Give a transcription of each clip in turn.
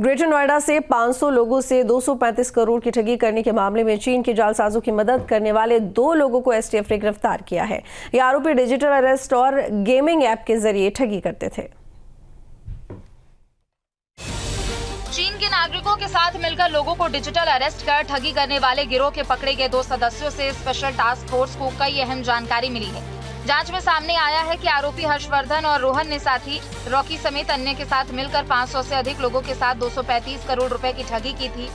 Greater Noida से 500 लोगों से 235 करोड़ की ठगी करने के मामले में चीन के जालसाजों की मदद करने वाले 2 लोगों को एसटीएफ ने गिरफ्तार किया है। ये आरोपी डिजिटल अरेस्ट और गेमिंग ऐप के जरिए ठगी करते थे। चीन के नागरिकों के साथ मिलकर लोगों को डिजिटल अरेस्ट कर ठगी करने वाले गिरोह के पकड़े गए 2 सदस्यों से स्पेशल टास्क फोर्स को कई अहम जानकारी मिली है। जांच में सामने आया है कि आरोपी हर्षवर्धन और रोहन ने साथी रॉकी समेत अन्य के साथ मिलकर 500 से अधिक लोगों के साथ 235 करोड़ रुपए की ठगी की थी।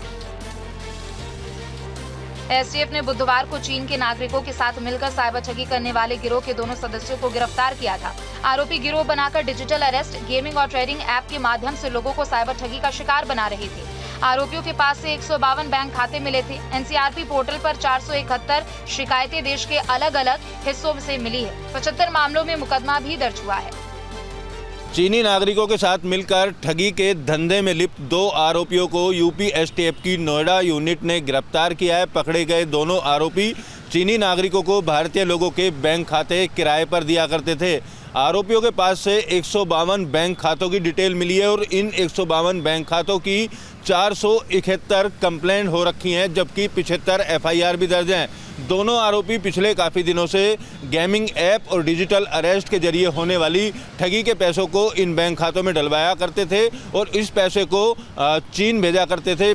एसटीएफ ने बुधवार को चीन के नागरिकों के साथ मिलकर साइबर ठगी करने वाले गिरोह के दोनों सदस्यों को गिरफ्तार किया था। आरोपी गिरोह बनाकर डिजिटल अरेस्ट, गेमिंग और ट्रेडिंग ऐप के माध्यम से लोगों को साइबर ठगी का शिकार बना रहे थे। आरोपियों के पास से 152 बैंक खाते मिले थे। एनसीआरपी पोर्टल पर 471 शिकायतें देश के अलग अलग हिस्सों से मिली है। 75 मामलों में मुकदमा भी दर्ज हुआ है। चीनी नागरिकों के साथ मिलकर ठगी के धंधे में लिप्त 2 आरोपियों को यूपी एसटीएफ की नोएडा यूनिट ने गिरफ्तार किया है। पकड़े गए दोनों आरोपी चीनी नागरिकों को भारतीय लोगों के बैंक खाते किराए पर दिया करते थे। आरोपियों के पास से 152 बैंक खातों की डिटेल मिली है और इन 152 बैंक खातों की 471 कंप्लेंट हो रखी हैं, जबकि 75 एफआईआर भी दर्ज हैं। दोनों आरोपी पिछले काफ़ी दिनों से गेमिंग ऐप और डिजिटल अरेस्ट के जरिए होने वाली ठगी के पैसों को इन बैंक खातों में डलवाया करते थे और इस पैसे को चीन भेजा करते थे।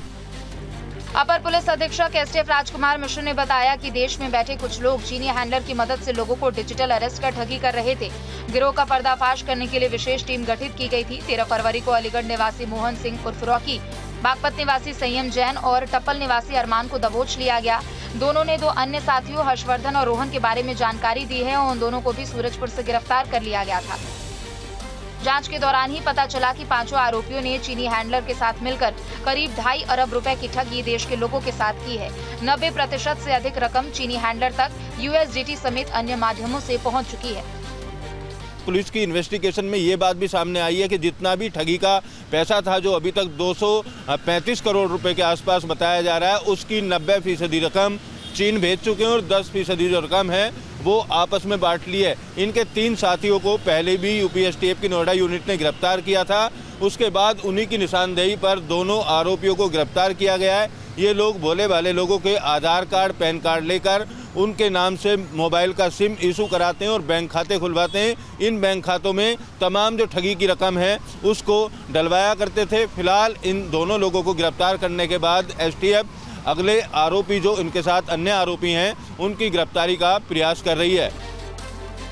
अपर पुलिस अधीक्षक एसटीएफ राजकुमार मिश्र ने बताया कि देश में बैठे कुछ लोग चीनी हैंडलर की मदद से लोगों को डिजिटल अरेस्ट कर ठगी कर रहे थे। गिरोह का पर्दाफाश करने के लिए विशेष टीम गठित की गई थी। 13 फरवरी को अलीगढ़ निवासी मोहन सिंह उर्फ रॉकी, बागपत निवासी संयम जैन और टप्पल निवासी अरमान को दबोच लिया गया। दोनों ने 2 अन्य साथियों हर्षवर्धन और रोहन के बारे में जानकारी दी है और उन दोनों को भी सूरजपुर से गिरफ्तार कर लिया गया था। जांच के दौरान ही पता चला कि 5 आरोपियों ने चीनी हैंडलर के साथ मिलकर करीब 2.5 अरब रुपए की ठगी देश के लोगों के साथ की है। 90% से अधिक रकम चीनी हैंडलर तक यूएसडीटी समेत अन्य माध्यमों से पहुंच चुकी है। पुलिस की इन्वेस्टिगेशन में ये बात भी सामने आई है कि जितना भी ठगी का पैसा था, जो अभी तक 235 करोड़ रुपए के आसपास बताया जा रहा है, उसकी 90% रकम चीन भेज चुके हैं और 10% जो रकम है वो आपस में बांट ली है। इनके 3 साथियों को पहले भी यूपी एसटीएफ की नोएडा यूनिट ने गिरफ्तार किया था। उसके बाद उन्हीं की निशानदेही पर दोनों आरोपियों को गिरफ्तार किया गया है। ये लोग भोले भाले लोगों के आधार कार्ड, पैन कार्ड लेकर उनके नाम से मोबाइल का सिम इशू कराते हैं और बैंक खाते खुलवाते हैं। इन बैंक खातों में तमाम जो ठगी की रकम है उसको डलवाया करते थे। फिलहाल इन दोनों लोगों को गिरफ्तार करने के बाद एसटीएफ अगले आरोपी जो इनके साथ अन्य आरोपी हैं उनकी गिरफ्तारी का प्रयास कर रही है।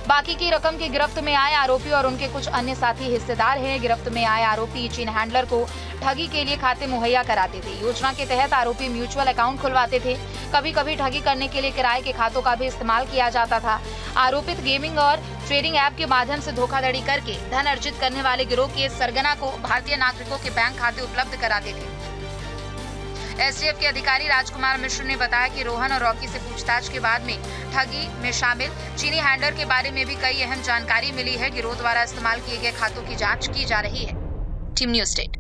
बाकी की रकम की गिरफ्त में आए आरोपी और उनके कुछ अन्य साथी हिस्सेदार हैं। गिरफ्त में आए आरोपी चीन हैंडलर को ठगी के लिए खाते मुहैया कराते थे। योजना के तहत आरोपी म्यूचुअल अकाउंट खुलवाते थे। कभी कभी ठगी करने के लिए किराए के खातों का भी इस्तेमाल किया जाता था। आरोपित गेमिंग और ट्रेडिंग ऐप के माध्यम से धोखाधड़ी करके धन अर्जित करने वाले गिरोह के सरगना को भारतीय नागरिकों के बैंक खाते उपलब्ध कराते थे। एसटीएफ के अधिकारी राजकुमार मिश्र ने बताया कि रोहन और रॉकी से पूछताछ के बाद में ठगी में शामिल चीनी हैंडलर के बारे में भी कई अहम जानकारी मिली है। गिरोह द्वारा इस्तेमाल किए गए खातों की जांच की जा रही है। Team news state.